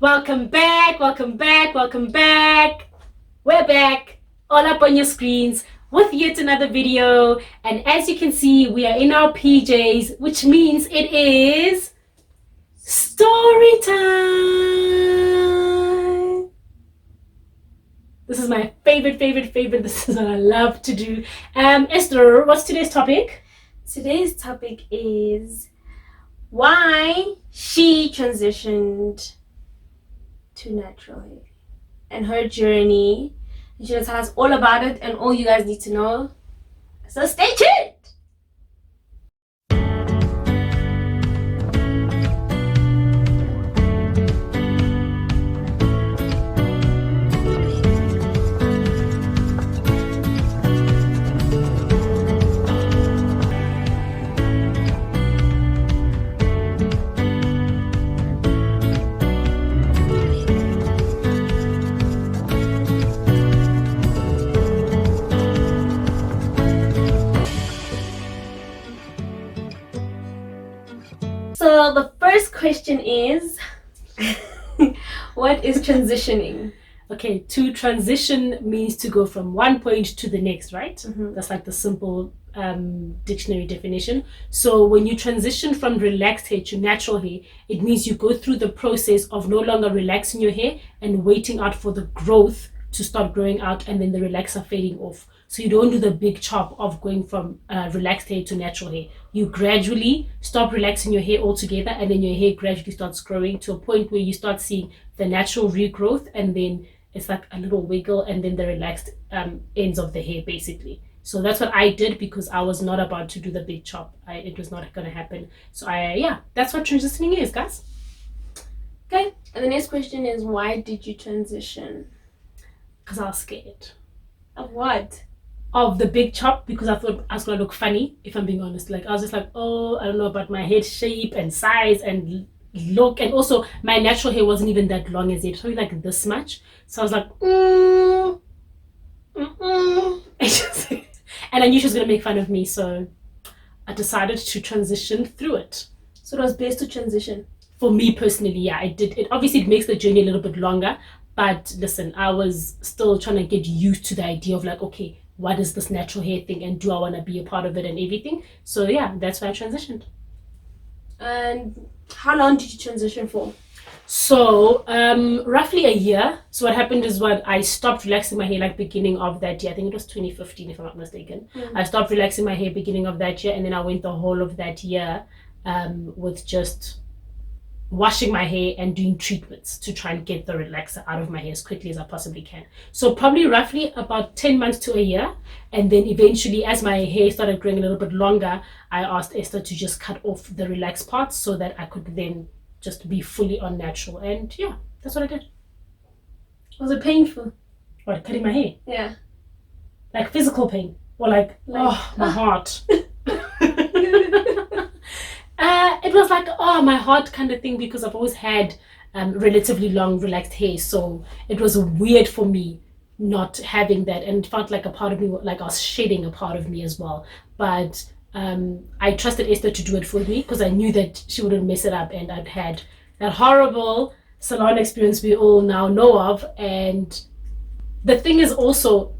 Welcome back, welcome back, welcome back. We're back, all up on your screens with yet another video. And as you can see, we are in our PJs, which means it is story time. This is my favorite. This is what I love to do. Esther, what's today's topic? Today's topic is why she transitioned to natural hair and her journey. She's gonna tell us all about it and all you guys need to know. So stay tuned. So the first question is, what is transitioning? Okay, to transition means to go from one point to the next, right? Mm-hmm. That's like the simple dictionary definition. So when you transition from relaxed hair to natural hair, it means you go through the process of no longer relaxing your hair and waiting out for the growth to start growing out, and then the relaxer fading off. So you don't do the big chop of going from relaxed hair to natural hair. You gradually stop relaxing your hair altogether, and then your hair gradually starts growing to a point where you start seeing the natural regrowth, and then it's like a little wiggle, and then the relaxed ends of the hair basically. So that's what I did, because I was not about to do the big chop. It was not going to happen. So that's what transitioning is, guys. Okay, and the next question is, why did you transition? Because I was scared. Of what? Of the big chop, because I thought I was going to look funny, if I'm being honest. Like, I was just like, oh, I don't know about my head shape and size and look. And also, my natural hair wasn't even that long as yet. Probably like this much. So I was like, and I knew she was going to make fun of me. So I decided to transition through it. So it was best to transition? For me personally, yeah, I did. It obviously, it makes the journey a little bit longer. But listen, I was still trying to get used to the idea of like, okay, what is this natural hair thing, and do I want to be a part of it and everything? So yeah, that's why I transitioned. And how long did you transition for? So roughly a year. So what happened is, what I stopped relaxing my hair like beginning of that year. I think it was 2015 if I'm not mistaken. I stopped relaxing my hair beginning of that year, and then I went the whole of that year with just washing my hair and doing treatments to try and get the relaxer out of my hair as quickly as I possibly can. So probably roughly about 10 months to a year. And then eventually, as my hair started growing a little bit longer, I asked Esther to just cut off the relaxed parts so that I could then just be fully on natural. And yeah, that's what I did. Was it painful? What, cutting my hair? Yeah. Like physical pain? Or like oh, my heart? It was like, oh, my heart kind of thing, because I've always had relatively long relaxed hair. So it was weird for me not having that, and it felt like a part of me, like I was shedding a part of me as well. But I trusted Esther to do it for me, because I knew that she wouldn't mess it up, and I'd had that horrible salon experience we all now know of. And the thing is also,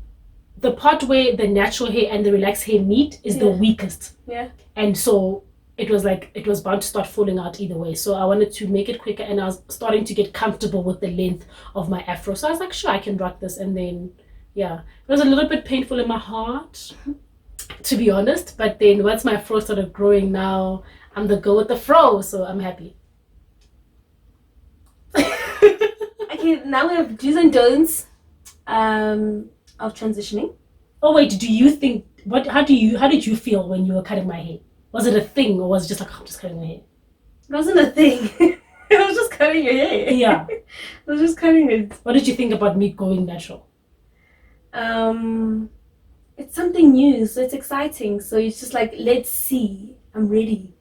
the part where the natural hair and the relaxed hair meet is the weakest. Yeah. And so it was like, it was bound to start falling out either way. So I wanted to make it quicker, and I was starting to get comfortable with the length of my afro. So I was like, sure, I can rock this. And then, yeah, it was a little bit painful in my heart, to be honest. But then once my fro started growing, now I'm the girl with the fro. So I'm happy. Okay, now we have do's and don'ts of transitioning. Oh wait, do you think, how did you feel when you were cutting my hair? Was it a thing, or was it just like, oh, I'm just cutting my hair? It wasn't a thing. It was just cutting your hair. Yeah. It was just cutting it. What did you think about me going natural? It's something new, so it's exciting. So it's just like, let's see. I'm ready.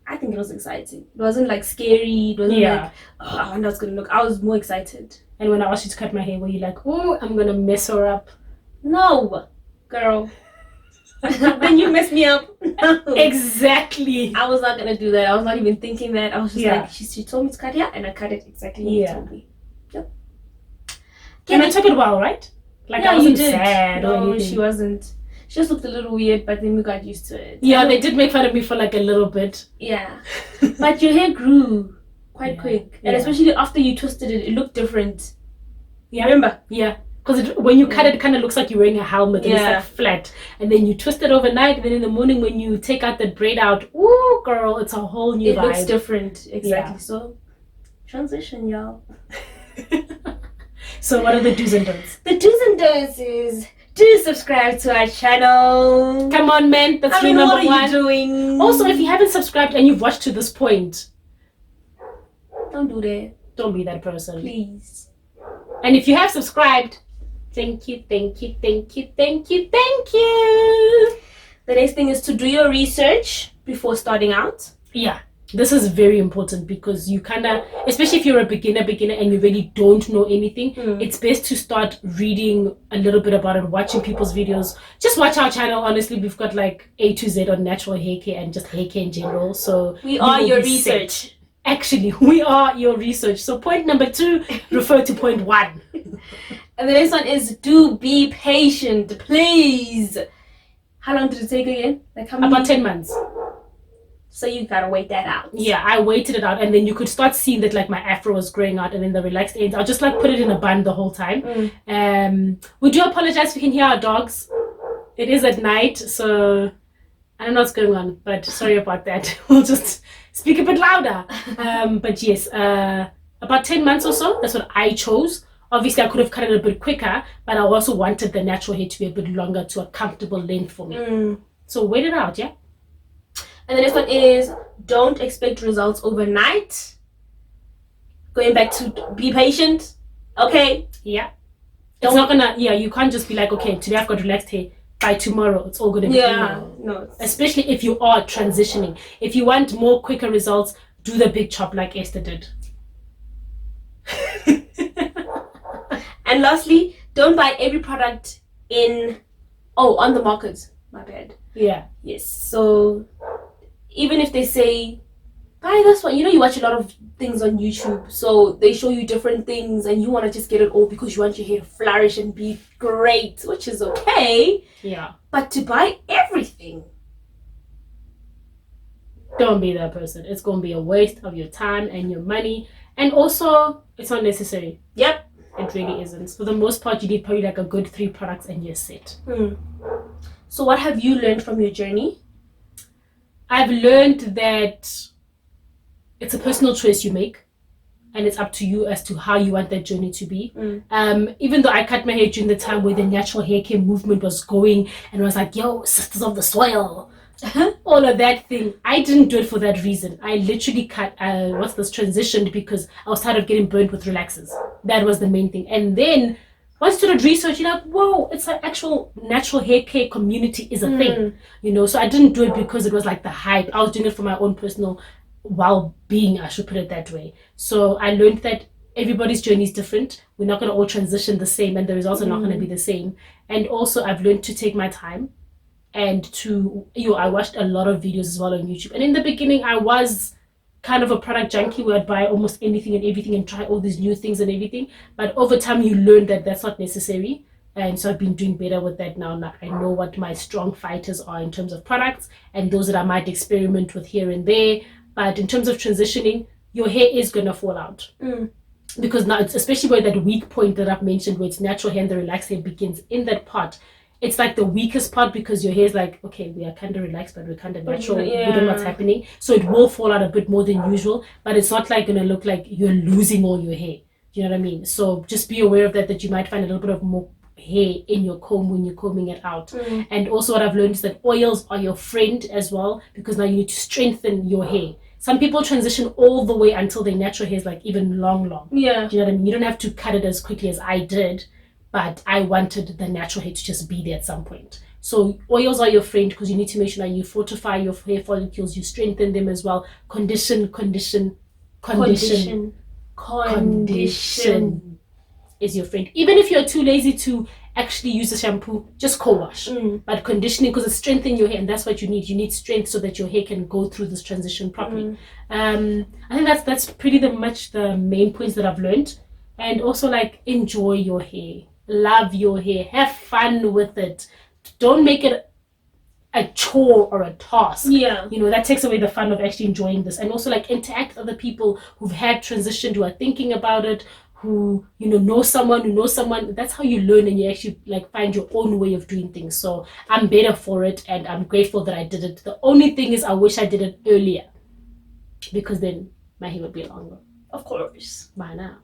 I think it was exciting. It wasn't like scary. It wasn't like, oh, I wonder how it's gonna look. I was more excited. And when I asked you to cut my hair, were you like, oh, I'm gonna mess her up? No, girl. Then you messed me up. No. Exactly. I was not gonna do that. I was not even thinking that. I was just Yeah. like, she told me to cut here, and I cut it exactly when you told me. Yep. And I took it well, right? Like, yeah, I wasn't you did. sad or No, anything. she wasn't. She just looked a little weird, but then we got used to it. Yeah, they did make fun of me for like a little bit. Yeah. But your hair grew quite quick. And Yeah. especially after you twisted it, it looked different. Yeah. Remember? Yeah. Because when you cut it, it kind of looks like you're wearing a helmet and it's like flat. And then you twist it overnight, and then in the morning when you take out the braid out, ooh, girl, it's a whole new vibe. It looks different. Exactly. Yeah. So, transition, y'all. So what are the do's and don'ts? The do's and don'ts is do subscribe to our channel. Come on, man. That's rule number one. What are you doing? Also, if you haven't subscribed and you've watched to this point, don't do that. Don't be that person. Please. And if you have subscribed, thank you, thank you, thank you, thank you, thank you. The next thing is to do your research before starting out. Yeah. This is very important because you kind of, especially if you're a beginner and you really don't know anything, it's best to start reading a little bit about it, watching people's videos. Just watch our channel. Honestly, we've got like A to Z on natural hair care and just hair care in general. So we are your research. Set. Actually, we are your research. So point number 2, refer to point 1. And the next one is do be patient, please. How long did it take again? Like how many? About 10 months. So you gotta wait that out. Yeah, I waited it out, and then you could start seeing that like my afro was growing out, and then the relaxed ends. I'll just like put it in a bun the whole time. We do apologize if you can hear our dogs. It is at night, so I don't know what's going on, but sorry about that. We'll just speak a bit louder. But yes, about 10 months or so. That's what I chose. Obviously, I could have cut it a bit quicker, but I also wanted the natural hair to be a bit longer to a comfortable length for me. So wait it out, yeah. And the next one is don't expect results overnight. Going back to be patient. Okay. Yeah. It's not gonna, you can't just be like, okay, today I've got relaxed hair. By tomorrow, it's all gonna be no. Especially if you are transitioning. If you want more quicker results, do the big chop like Esther did. And lastly, don't buy every product on the market. My bad. Yeah. Yes. So even if they say buy this one, you watch a lot of things on YouTube, so they show you different things and you want to just get it all because you want your hair to flourish and be great, which is okay. Yeah. But to buy everything, don't be that person. It's going to be a waste of your time and your money, and also it's not necessary. Yep. It really isn't. For the most part, you need probably like a good 3 products and you're set. So what have you learned from your journey? I've learned that it's a personal choice you make, and it's up to you as to how you want that journey to be. Even though I cut my hair during the time where the natural hair care movement was going and was like, yo, sisters of the soil, all of that thing, I didn't do it for that reason. I literally cut transitioned because I was tired of getting burnt with relaxers. That was the main thing. And then once you started research, you're like, whoa, it's an actual natural hair care community is a thing, so I didn't do it because it was like the hype. I was doing it for my own personal well-being, I should put it that way. So I learned that everybody's journey is different. We're not going to all transition the same, and the results are not going to be the same. And also I've learned to take my time, and I watched a lot of videos as well on YouTube. And in the beginning I was kind of a product junkie where I'd buy almost anything and everything and try all these new things and everything, but over time you learn that that's not necessary. And so I've been doing better with that now. Now I know what my strong fighters are in terms of products, and those that I might experiment with here and there. But in terms of transitioning, your hair is going to fall out. Because now, it's especially where that weak point that I've mentioned, where it's natural hair and the relaxed hair begins, in that part, it's like the weakest part because your hair is like, okay, we are kind of relaxed, but we're kind of natural. We don't know what's happening. So it will fall out a bit more than usual, but it's not like going to look like you're losing all your hair. Do you know what I mean? So just be aware of that you might find a little bit of more hair in your comb when you're combing it out. And also what I've learned is that oils are your friend as well, because now you need to strengthen your hair. Some people transition all the way until their natural hair is like even long. Yeah. Do you know what I mean? You don't have to cut it as quickly as I did, but I wanted the natural hair to just be there at some point. So oils are your friend because you need to make sure that you fortify your hair follicles, you strengthen them as well. Condition is your friend. Even if you're too lazy to actually use the shampoo, just co-wash. But conditioning, because it's strengthening your hair, and that's what you need. You need strength so that your hair can go through this transition properly. I think that's pretty much the main points that I've learned. And also, like, enjoy your hair, love your hair, have fun with it. Don't make it a chore or a task. Yeah. You know, that takes away the fun of actually enjoying this. And also, like, interact with other people who've had transitioned, who are thinking about it, who, you know someone who knows someone. That's how you learn, and you actually, like, find your own way of doing things. So I'm better for it, and I'm grateful that I did it. The only thing is I wish I did it earlier, because then my hair would be longer. Of course. By now.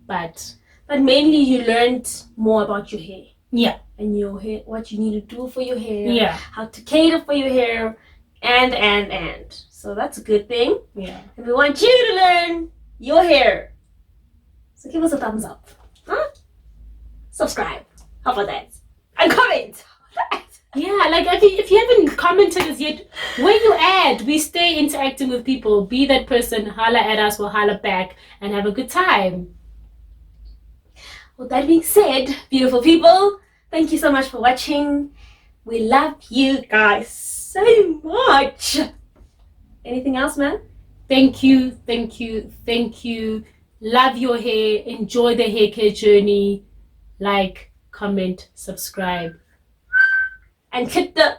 But mainly you learned more about your hair. Yeah. And your hair, what you need to do for your hair. Yeah. How to cater for your hair. And. So that's a good thing. Yeah. And we want you to learn your hair. So give us a thumbs up. Huh? Subscribe. How about that? And comment. Yeah, like, if you haven't commented us yet, where you at? We stay interacting with people. Be that person. Holla at us. We'll holla back and have a good time. Well, that being said, beautiful people, thank you so much for watching. We love you guys so much. Anything else, man? Thank you. Love your hair. Enjoy the hair care journey. Like, comment, subscribe. And hit the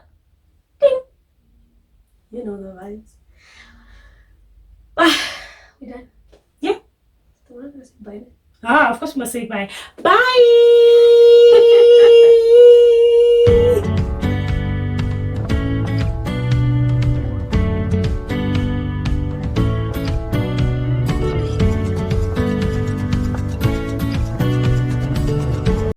ding. You know the vibes. Bye. We done? Yeah. So we're not gonna say bye. Of course we must say bye. Bye!